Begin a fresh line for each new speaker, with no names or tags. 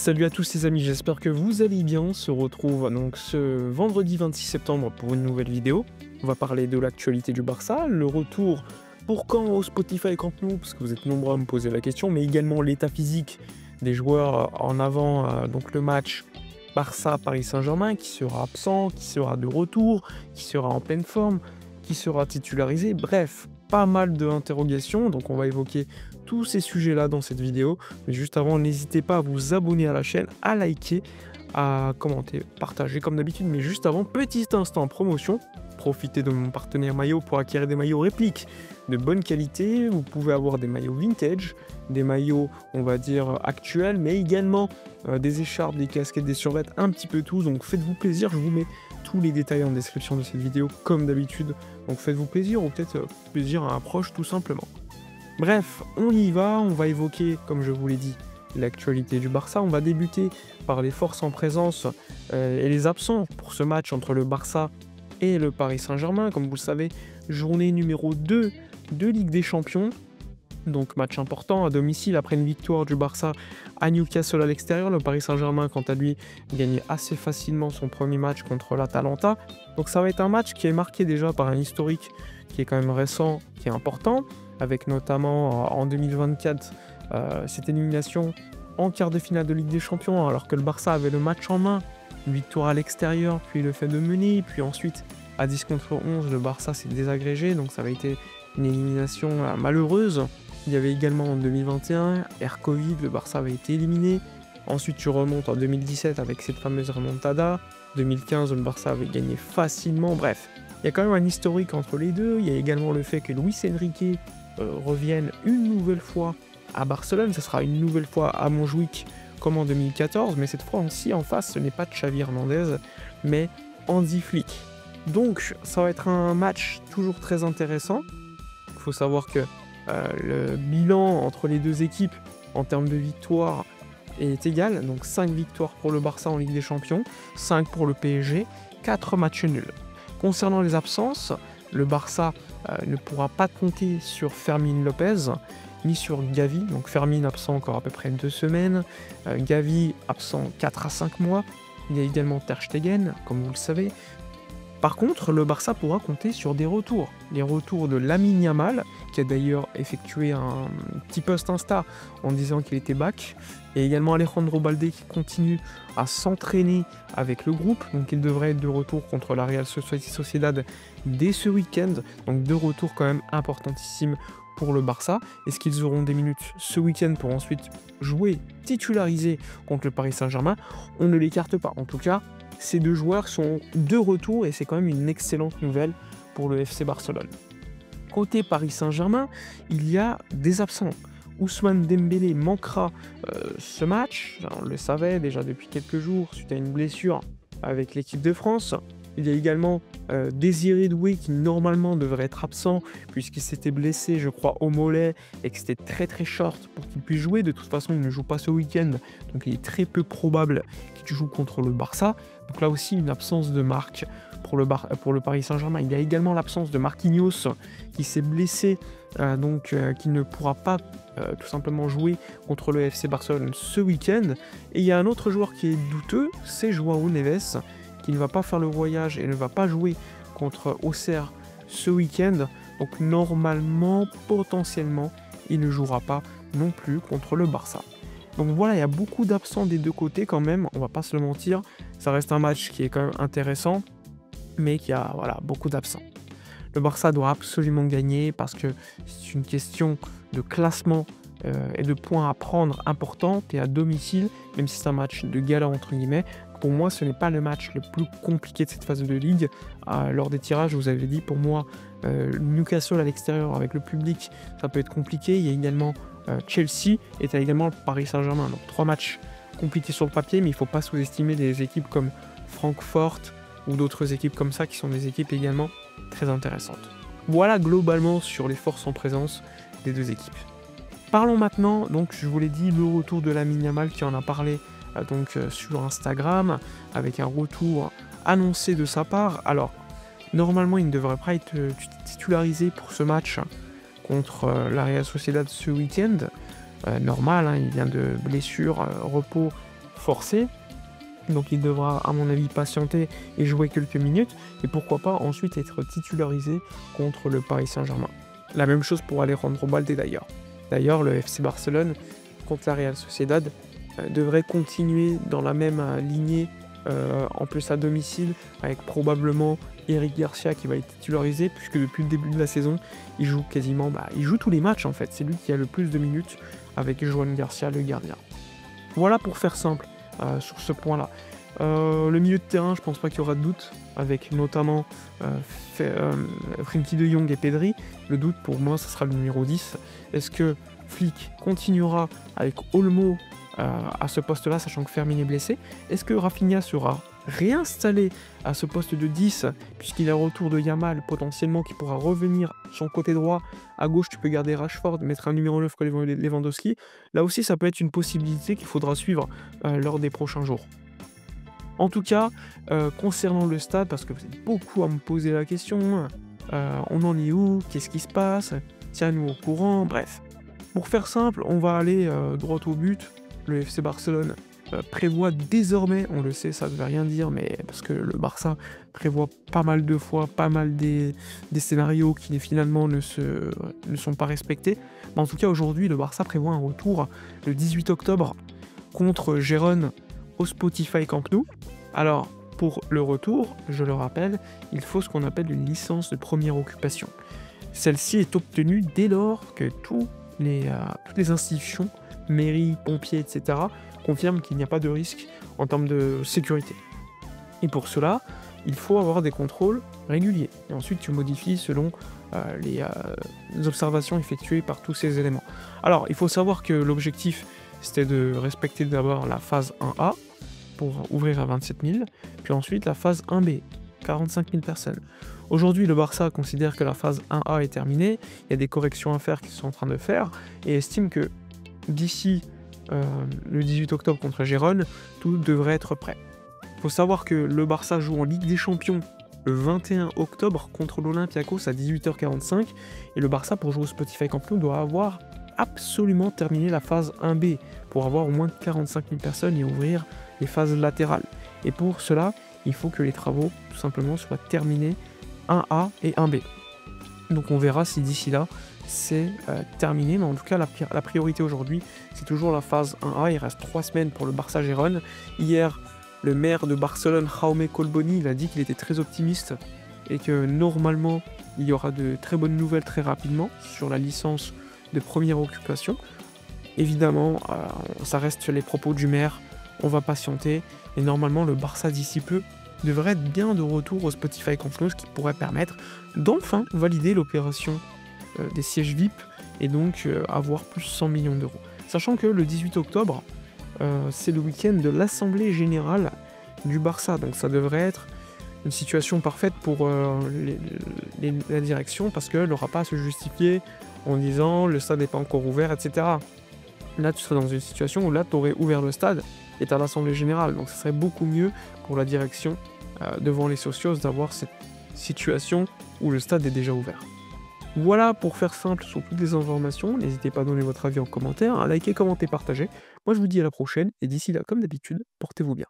Salut à tous les amis, j'espère que vous allez bien. On se retrouve donc ce vendredi 26 septembre pour une nouvelle vidéo. On va parler de l'actualité du Barça, le retour pour quand au Spotify Camp Nou, parce que vous êtes nombreux à me poser la question, mais également l'état physique des joueurs en avant, donc le match Barça-Paris Saint-Germain, qui sera absent, qui sera de retour, qui sera en pleine forme, qui sera titularisé, bref, pas mal d'interrogations, donc on va évoquer tous ces sujets-là dans cette vidéo. Mais juste avant, n'hésitez pas à vous abonner à la chaîne, à liker, à commenter, partager comme d'habitude. Mais juste avant, petit instant promotion. Profitez de mon partenaire maillot pour acquérir des maillots répliques de bonne qualité. Vous pouvez avoir des maillots vintage, des maillots, on va dire, actuels, mais également des écharpes, des casquettes, des survêtements, un petit peu tout. Donc faites-vous plaisir, je vous mets tous les détails en description de cette vidéo comme d'habitude. Donc faites-vous plaisir ou peut-être plaisir à un proche tout simplement. Bref, on y va, on va évoquer, comme je vous l'ai dit, l'actualité du Barça. On va débuter par les forces en présence et les absents pour ce match entre le Barça et le Paris Saint-Germain. Comme vous le savez, journée numéro 2 de Ligue des Champions. Donc match important à domicile après une victoire du Barça à Newcastle à l'extérieur. Le Paris Saint-Germain, quant à lui, gagnait assez facilement son premier match contre l'Atalanta. Donc ça va être un match qui est marqué déjà par un historique qui est quand même récent, qui est important, avec notamment en 2024 cette élimination en quart de finale de Ligue des Champions, alors que le Barça avait le match en main, une victoire à l'extérieur, puis le fait de mener, puis ensuite à 10 contre 11, le Barça s'est désagrégé, donc ça avait été une élimination malheureuse. Il y avait également en 2021, Air Covid, le Barça avait été éliminé. Ensuite, tu remontes en 2017 avec cette fameuse remontada. 2015, le Barça avait gagné facilement. Bref, il y a quand même un historique entre les deux. Il y a également le fait que Luis Enrique revienne une nouvelle fois à Barcelone. Ce sera une nouvelle fois à Montjuïc comme en 2014. Mais cette fois-ci, en face, ce n'est pas Xavi Hernandez, mais Hansi Flick. Donc, ça va être un match toujours très intéressant. Il faut savoir que le bilan entre les deux équipes en termes de victoires est égal, donc 5 victoires pour le Barça en Ligue des Champions, 5 pour le PSG, 4 matchs nuls. Concernant les absences, le Barça ne pourra pas compter sur Fermín López, ni sur Gavi, donc Fermín absent encore à peu près 2 semaines, Gavi absent 4 à 5 mois, il y a également Ter Stegen, comme vous le savez. Par contre, le Barça pourra compter sur des retours. Les retours de Lamine Yamal, qui a d'ailleurs effectué un petit post Insta en disant qu'il était back, et également Alejandro Balde qui continue à s'entraîner avec le groupe, donc il devrait être de retour contre la Real Sociedad dès ce week-end, donc deux retours quand même importantissimes pour le Barça. Est-ce qu'ils auront des minutes ce week-end pour ensuite jouer titularisé contre le Paris Saint-Germain? On ne l'écarte pas, en tout cas. Ces deux joueurs sont de retour et c'est quand même une excellente nouvelle pour le FC Barcelone. Côté Paris Saint-Germain, il y a des absents. Ousmane Dembélé manquera ce match, on le savait déjà depuis quelques jours suite à une blessure avec l'équipe de France. Il y a également Désiré Doué qui normalement devrait être absent puisqu'il s'était blessé, je crois, au mollet et que c'était très short pour qu'il puisse jouer. De toute façon, il ne joue pas ce week-end, donc il est très peu probable qu'il joue contre le Barça. Donc là aussi, une absence de marque pour le Paris Saint-Germain. Il y a également l'absence de Marquinhos qui s'est blessé, qui ne pourra pas tout simplement jouer contre le FC Barcelone ce week-end. Et il y a un autre joueur qui est douteux, c'est João Neves, qui ne va pas faire le voyage et ne va pas jouer contre Auxerre ce week-end. Donc normalement, potentiellement, il ne jouera pas non plus contre le Barça. Donc voilà, il y a beaucoup d'absents des deux côtés quand même, on va pas se le mentir. Ça reste un match qui est quand même intéressant, mais qui a beaucoup d'absents. Le Barça doit absolument gagner parce que c'est une question de classement et de points à prendre importante et à domicile, même si c'est un match de gala entre guillemets. Pour moi, ce n'est pas le match le plus compliqué de cette phase de ligue. Lors des tirages, je vous avais dit, pour moi, Newcastle à l'extérieur avec le public, ça peut être compliqué. Il y a également Chelsea et tu as également le Paris Saint-Germain. Donc 3 matchs compliqués sur le papier, mais il ne faut pas sous-estimer des équipes comme Francfort ou d'autres équipes comme ça qui sont des équipes également très intéressantes. Voilà globalement sur les forces en présence des deux équipes. Parlons maintenant, donc je vous l'ai dit, le retour de Lamine Yamal qui en a parlé sur Instagram avec un retour annoncé de sa part. Alors normalement il ne devrait pas être titularisé pour ce match contre la Real Sociedad ce week-end. Normal, hein, il vient de blessure, repos forcé. Donc il devra, à mon avis, patienter et jouer quelques minutes, et pourquoi pas ensuite être titularisé contre le Paris Saint-Germain. La même chose pour Alejandro Balde d'ailleurs. D'ailleurs, le FC Barcelone contre la Real Sociedad devrait continuer dans la même lignée, en plus à domicile, avec probablement Eric Garcia qui va être titularisé, puisque depuis le début de la saison, il joue quasiment, il joue tous les matchs en fait. C'est lui qui a le plus de minutes avec Joan Garcia, le gardien. Voilà pour faire simple sur ce point-là. Le milieu de terrain, je pense pas qu'il y aura de doute, avec notamment Frenkie de Jong et Pedri. Le doute pour moi, ce sera le numéro 10. Est-ce que Flick continuera avec Olmo à ce poste-là, sachant que Fermin est blessé? Est-ce que Rafinha sera réinstallé à ce poste de 10, puisqu'il y a retour de Yamal potentiellement qui pourra revenir sur son côté droit? À gauche, tu peux garder Rashford, mettre un numéro 9 comme Lewandowski. Là aussi, ça peut être une possibilité qu'il faudra suivre lors des prochains jours. En tout cas, concernant le stade, parce que vous êtes beaucoup à me poser la question, on en est où? Qu'est-ce qui se passe? Tiens-nous au courant, bref. Pour faire simple, on va aller droit au but. Le FC Barcelone prévoit désormais, on le sait, ça ne veut rien dire, mais parce que le Barça prévoit pas mal de fois, pas mal des scénarios qui finalement ne sont pas respectés. Mais en tout cas, aujourd'hui, le Barça prévoit un retour le 18 octobre contre Gérone au Spotify Camp Nou. Alors, pour le retour, je le rappelle, il faut ce qu'on appelle une licence de première occupation. Celle-ci est obtenue dès lors que toutes les institutions, mairies, pompiers, etc., confirment qu'il n'y a pas de risque en termes de sécurité. Et pour cela, il faut avoir des contrôles réguliers. Et ensuite, tu modifies selon les observations effectuées par tous ces éléments. Alors, il faut savoir que l'objectif, c'était de respecter d'abord la phase 1A, pour ouvrir à 27 000, puis ensuite la phase 1B, 45 000 personnes. Aujourd'hui, le Barça considère que la phase 1A est terminée, il y a des corrections à faire qu'ils sont en train de faire, et estime que d'ici le 18 octobre contre Gérone, tout devrait être prêt. Il faut savoir que le Barça joue en Ligue des Champions le 21 octobre contre l'Olympiakos à 18h45, et le Barça, pour jouer au Spotify Camp Nou, doit avoir absolument terminé la phase 1B, pour avoir au moins 45 000 personnes et ouvrir les phases latérales. Et pour cela, il faut que les travaux, tout simplement, soient terminés 1A et 1B. Donc on verra si d'ici là, c'est terminé, mais en tout cas, la priorité aujourd'hui, c'est toujours la phase 1A. Il reste 3 semaines pour le Barça Gérone. Hier, le maire de Barcelone, Jaume Colboni, il a dit qu'il était très optimiste et que normalement, il y aura de très bonnes nouvelles très rapidement sur la licence de première occupation. Évidemment, ça reste les propos du maire, on va patienter, et normalement le Barça d'ici peu devrait être bien de retour au Spotify Camp Nou, ce qui pourrait permettre d'enfin valider l'opération des sièges VIP, et donc avoir plus de 100 millions d'euros. Sachant que le 18 octobre, c'est le week-end de l'Assemblée Générale du Barça, donc ça devrait être une situation parfaite pour la direction, parce qu'elle n'aura pas à se justifier en disant le stade n'est pas encore ouvert, etc. Là, tu serais dans une situation où là, tu aurais ouvert le stade et tu à l'Assemblée Générale. Donc, ça serait beaucoup mieux pour la direction devant les socios d'avoir cette situation où le stade est déjà ouvert. Voilà pour faire simple sur toutes les informations. N'hésitez pas à donner votre avis en commentaire, à liker, commenter, partager. Moi, je vous dis à la prochaine et d'ici là, comme d'habitude, portez-vous bien.